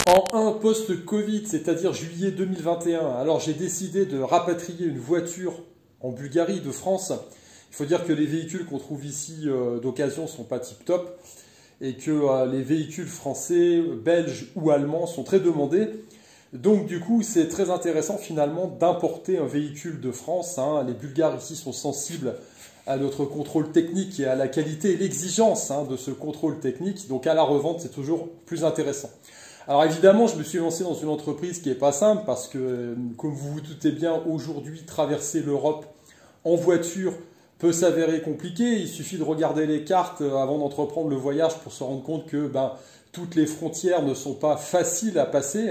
En un post-Covid, c'est-à-dire juillet 2021, alors j'ai décidé de rapatrier une voiture en Bulgarie de France. Il faut dire que les véhicules qu'on trouve ici d'occasion ne sont pas tip-top et que les véhicules français, belges ou allemands sont très demandés. Donc du coup, c'est très intéressant finalement d'importer un véhicule de France. Les Bulgares ici sont sensibles à notre contrôle technique et à la qualité et l'exigence de ce contrôle technique. Donc à la revente, c'est toujours plus intéressant. Alors évidemment, je me suis lancé dans une entreprise qui n'est pas simple parce que, comme vous vous doutez bien, aujourd'hui, traverser l'Europe en voiture peut s'avérer compliqué. Il suffit de regarder les cartes avant d'entreprendre le voyage pour se rendre compte que toutes les frontières ne sont pas faciles à passer.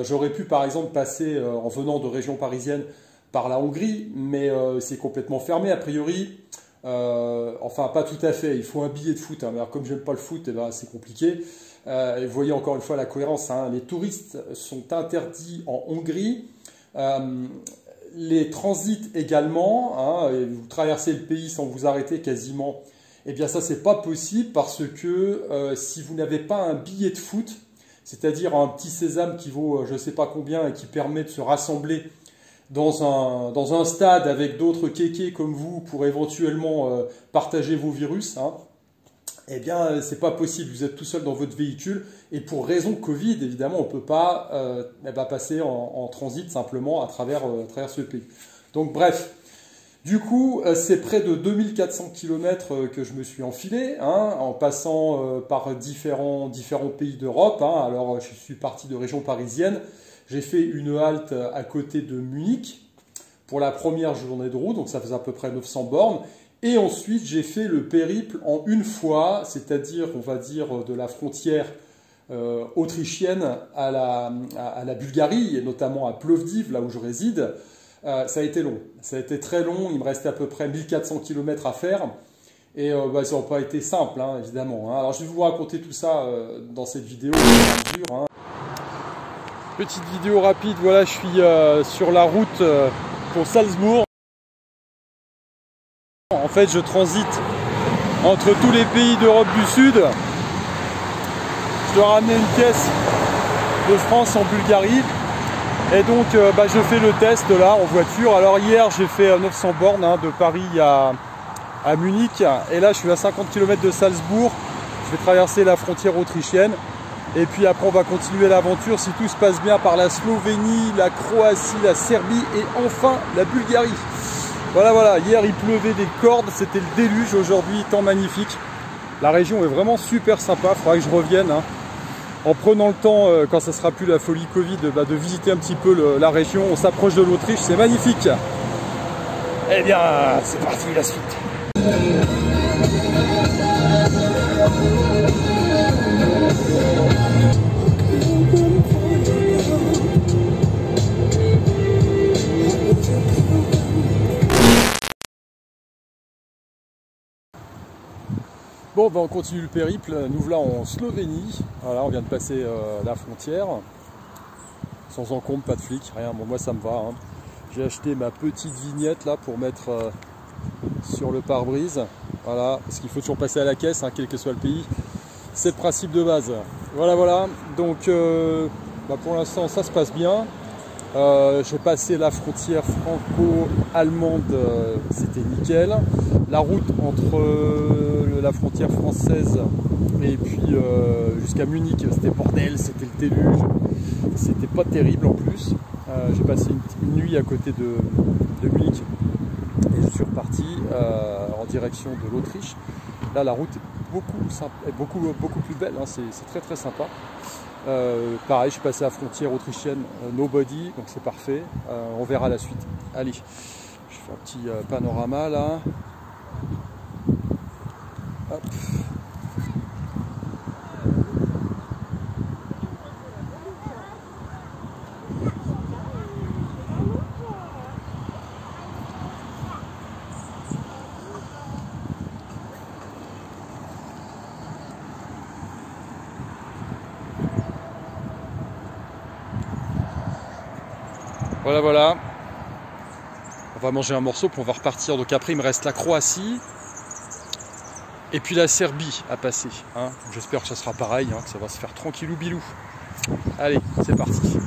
J'aurais pu par exemple passer en venant de région parisienne par la Hongrie, mais c'est complètement fermé a priori. Enfin, pas tout à fait. Il faut un billet de foot. Mais alors, comme je n'aime pas le foot, c'est compliqué. Vous voyez encore une fois la cohérence. Les touristes sont interdits en Hongrie. Les transits également. Vous traversez le pays sans vous arrêter quasiment. Eh bien, ça, c'est pas possible parce que si vous n'avez pas un billet de foot, c'est-à-dire un petit sésame qui vaut je ne sais pas combien et qui permet de se rassembler dans un stade avec d'autres kékés comme vous pour éventuellement partager vos virus, eh bien, c'est pas possible. Vous êtes tout seul dans votre véhicule et pour raison Covid, évidemment, on ne peut pas passer en transit simplement à travers ce pays. Donc, bref. Du coup, c'est près de 2400 km que je me suis enfilé, en passant par différents pays d'Europe. Alors, je suis parti de région parisienne. J'ai fait une halte à côté de Munich pour la première journée de route, donc ça faisait à peu près 900 bornes. Et ensuite, j'ai fait le périple en une fois, c'est-à-dire, on va dire, de la frontière autrichienne à la Bulgarie, et notamment à Plovdiv, là où je réside. Ça a été long, ça a été très long, il me restait à peu près 1400 km à faire et ça n'a pas été simple évidemment. Alors je vais vous raconter tout ça dans cette vidéo. Petite vidéo rapide, voilà, je suis sur la route pour Salzbourg. En fait je transite entre tous les pays d'Europe du Sud. Je dois ramener une caisse de France en Bulgarie. Et donc, je fais le test là en voiture. Alors hier, j'ai fait 900 bornes de Paris à Munich. Et là, je suis à 50 km de Salzbourg. Je vais traverser la frontière autrichienne. Et puis après, on va continuer l'aventure, si tout se passe bien, par la Slovénie, la Croatie, la Serbie et enfin la Bulgarie. Voilà. Hier, il pleuvait des cordes. C'était le déluge. Aujourd'hui, temps magnifique. La région est vraiment super sympa. Il faudra que je revienne. En prenant le temps, quand ça sera plus la folie Covid, de visiter un petit peu la région. On s'approche de l'Autriche, c'est magnifique. Eh bien, c'est parti, la suite. Bon, on continue le périple. Nous voilà en Slovénie. Voilà, on vient de passer la frontière. Sans encombre, pas de flics, rien. Bon, moi ça me va. J'ai acheté ma petite vignette là pour mettre sur le pare-brise. Voilà, parce qu'il faut toujours passer à la caisse, quel que soit le pays. C'est le principe de base. Voilà. Donc, pour l'instant, ça se passe bien. J'ai passé la frontière franco-allemande, c'était nickel. La route entre la frontière française et puis jusqu'à Munich, c'était bordel, c'était le déluge. C'était pas terrible en plus. J'ai passé une nuit à côté de Munich et je suis reparti en direction de l'Autriche. Là, la route est beaucoup plus belle, c'est très sympa. Pareil, je suis passé à la frontière autrichienne, nobody, donc c'est parfait. On verra la suite. Allez, je fais un petit panorama là. Hop. Voilà, voilà. On va manger un morceau, puis on va repartir. Donc après, il me reste la Croatie. Et puis la Serbie à passer. Hein. J'espère que ça sera pareil, hein, que ça va se faire tranquillou bilou. Allez, c'est parti.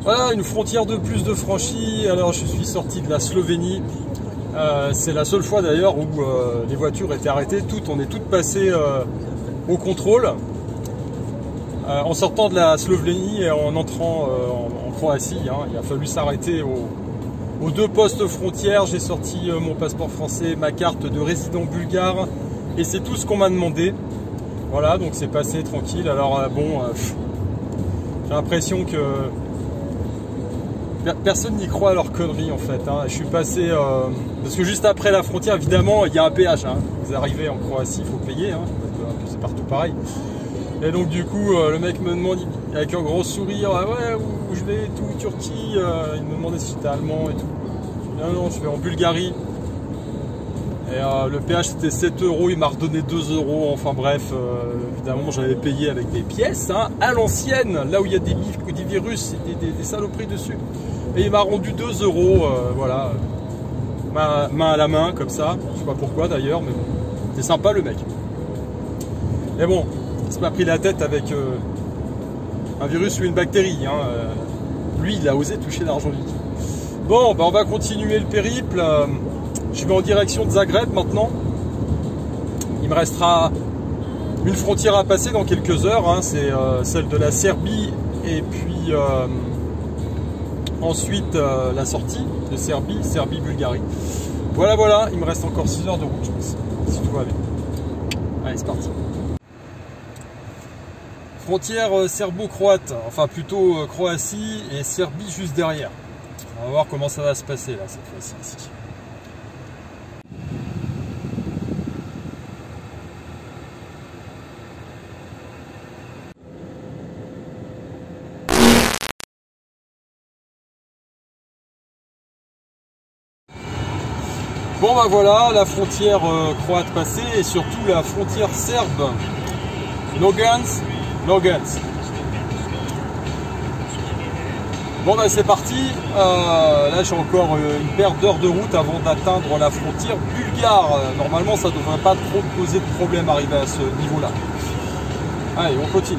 Voilà, une frontière de plus de franchie. Alors je suis sorti de la Slovénie. C'est la seule fois d'ailleurs où les voitures étaient arrêtées. On est toutes passées au contrôle. En sortant de la Slovénie et en entrant en Croatie, hein, il a fallu s'arrêter aux 2 postes frontières. J'ai sorti mon passeport français, ma carte de résident bulgare. Et c'est tout ce qu'on m'a demandé. Voilà, donc c'est passé tranquille. Alors j'ai l'impression que personne n'y croit à leurs conneries en fait. Hein. Je suis passé, parce que juste après la frontière, évidemment, il y a un péage. Hein. Vous arrivez en Croatie, il faut payer. Hein. C'est partout pareil. Et donc du coup, le mec me demande avec un gros sourire, ah ouais, où je vais, tout, Turquie. Il me demandait si j'étais allemand et tout. Non, non, je vais en Bulgarie. Et le péage c'était 7 €, il m'a redonné 2 €. Enfin bref, évidemment, j'avais payé avec des pièces, hein, à l'ancienne, là où il y a des virus et des saloperies dessus. Et il m'a rendu 2 €, voilà, main à la main, comme ça. Je sais pas pourquoi d'ailleurs, mais bon, c'est sympa le mec. Mais bon, il m'a pris la tête avec un virus ou une bactérie. Hein. Lui, il a osé toucher l'argent liquide. Bon, bah, on va continuer le périple. Je vais en direction de Zagreb maintenant. Il me restera une frontière à passer dans quelques heures. Hein. C'est celle de la Serbie et puis ensuite la sortie de Serbie-Bulgarie. Voilà, voilà, il me reste encore 6 heures de route, je pense, si tout va bien. Allez, c'est parti. Frontière serbo-croate, enfin plutôt Croatie et Serbie juste derrière. On va voir comment ça va se passer là cette fois-ci ici. Bon bah voilà, la frontière croate passée et surtout la frontière serbe. No guns, no guns. Bon bah c'est parti, là j'ai encore une paire d'heures de route avant d'atteindre la frontière bulgare. Normalement ça ne devrait pas trop poser de problème arriver à ce niveau-là. Allez, on continue.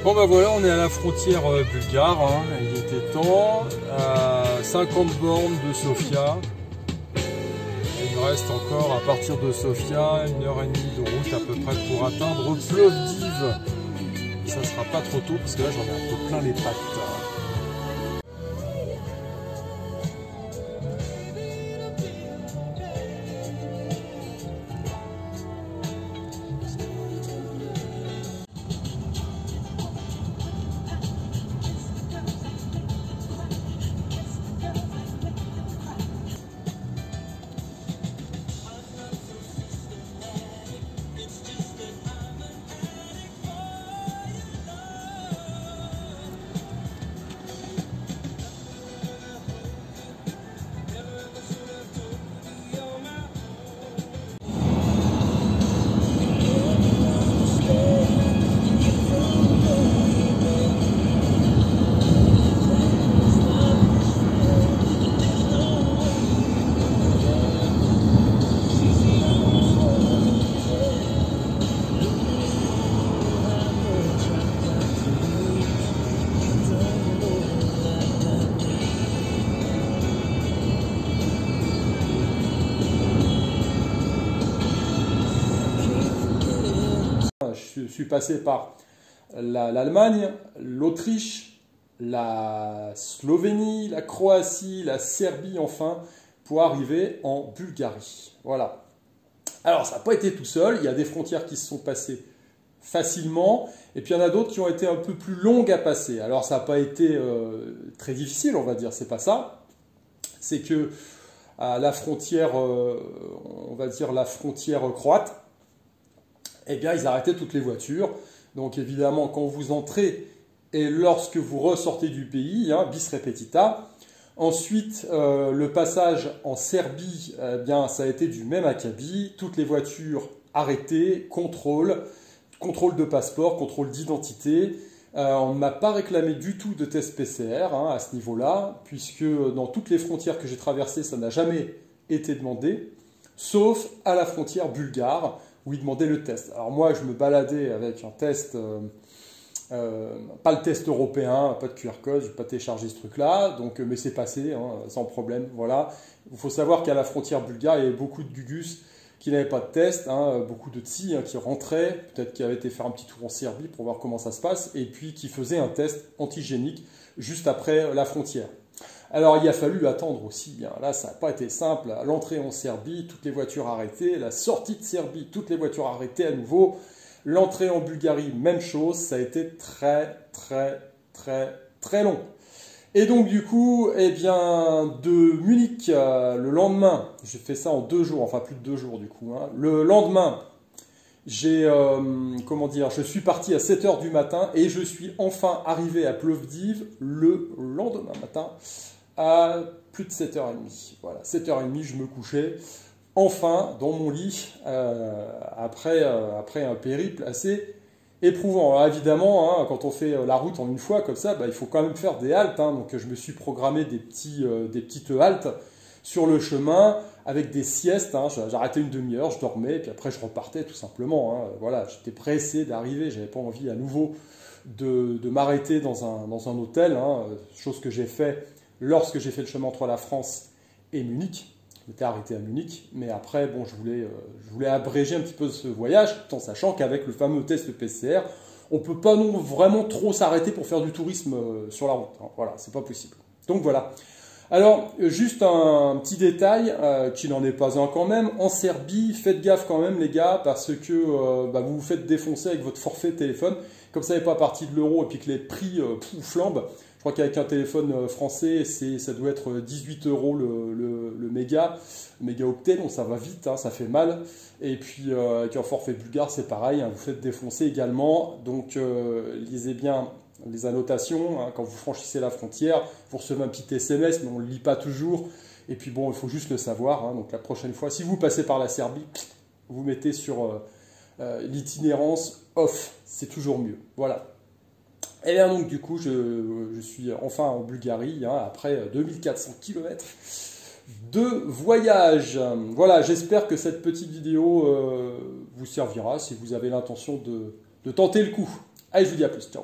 Bon bah voilà, on est à la frontière bulgare, hein. Il était temps, 50 bornes de Sofia. Il me reste encore à partir de Sofia 1h30 de route à peu près pour atteindre Plovdiv. Ça sera pas trop tôt parce que là j'en ai un peu plein les pattes. suis passé par l'Allemagne, l'Autriche, la Slovénie, la Croatie, la Serbie enfin, pour arriver en Bulgarie. Voilà. Alors, ça n'a pas été tout seul, il y a des frontières qui se sont passées facilement, et puis il y en a d'autres qui ont été un peu plus longues à passer. Alors, ça n'a pas été très difficile, on va dire, c'est pas ça. C'est que à la frontière, on va dire la frontière croate, eh bien, ils arrêtaient toutes les voitures. Donc, évidemment, quand vous entrez et lorsque vous ressortez du pays, hein, bis repetita. Ensuite, le passage en Serbie, eh bien, ça a été du même acabit. Toutes les voitures arrêtées, contrôle de passeport, contrôle d'identité. On ne m'a pas réclamé du tout de test PCR hein, à ce niveau-là, puisque dans toutes les frontières que j'ai traversées, ça n'a jamais été demandé, sauf à la frontière bulgare, où ils demandaient le test. Alors moi, je me baladais avec un test... pas le test européen, pas de QR code, je n'ai pas téléchargé ce truc-là, donc, mais c'est passé, hein, sans problème. Voilà. Il faut savoir qu'à la frontière bulgare, il y avait beaucoup de Gugus qui n'avaient pas de test, hein, beaucoup de Tsi hein, qui rentraient, peut-être qui avaient été faire un petit tour en Serbie pour voir comment ça se passe, et puis qui faisaient un test antigénique juste après la frontière. Alors il a fallu attendre aussi, hein. Là ça n'a pas été simple, l'entrée en Serbie, toutes les voitures arrêtées, la sortie de Serbie, toutes les voitures arrêtées à nouveau. L'entrée en Bulgarie, même chose, ça a été très, très, très, très long. Et donc, du coup, eh bien, de Munich, le lendemain, j'ai fait ça en 2 jours, enfin plus de 2 jours du coup. Hein. Le lendemain, je suis parti à 7 h du matin et je suis enfin arrivé à Plovdiv le lendemain matin à plus de 7h30. Voilà, 7h30, je me couchais. Enfin, dans mon lit, après un périple assez éprouvant. Alors évidemment, hein, quand on fait la route en une fois comme ça, bah, il faut quand même faire des haltes. Hein, donc je me suis programmé des petites haltes sur le chemin avec des siestes. Hein, j'arrêtais une demi-heure, je dormais, et puis après je repartais tout simplement. Hein, voilà, j'étais pressé d'arriver, j'avais pas envie à nouveau de m'arrêter dans un hôtel. Hein, chose que j'ai fait lorsque j'ai fait le chemin entre la France et Munich. Je m'étais arrêté à Munich, mais après, bon, je voulais abréger un petit peu ce voyage, tout en sachant qu'avec le fameux test PCR, on ne peut pas non vraiment trop s'arrêter pour faire du tourisme sur la route. Hein. Voilà, c'est pas possible. Donc voilà. Alors, juste un petit détail, qui n'en est pas un quand même. En Serbie, faites gaffe quand même, les gars, parce que vous vous faites défoncer avec votre forfait de téléphone. Comme ça n'est pas partie de l'euro et puis que les prix flambent. Je crois qu'avec un téléphone français, ça doit être 18 € le mégaoctet, donc ça va vite, hein, ça fait mal. Et puis avec un forfait bulgare, c'est pareil, hein, vous faites défoncer également. Donc lisez bien les annotations, hein, quand vous franchissez la frontière, vous recevez un petit SMS, mais on ne le lit pas toujours. Et puis bon, il faut juste le savoir. Hein, donc la prochaine fois, si vous passez par la Serbie, vous mettez sur l'itinérance off, c'est toujours mieux. Voilà. Et bien donc du coup, je suis enfin en Bulgarie, hein, après 2400 km de voyage. Voilà, j'espère que cette petite vidéo vous servira si vous avez l'intention de tenter le coup. Allez, je vous dis à plus, ciao.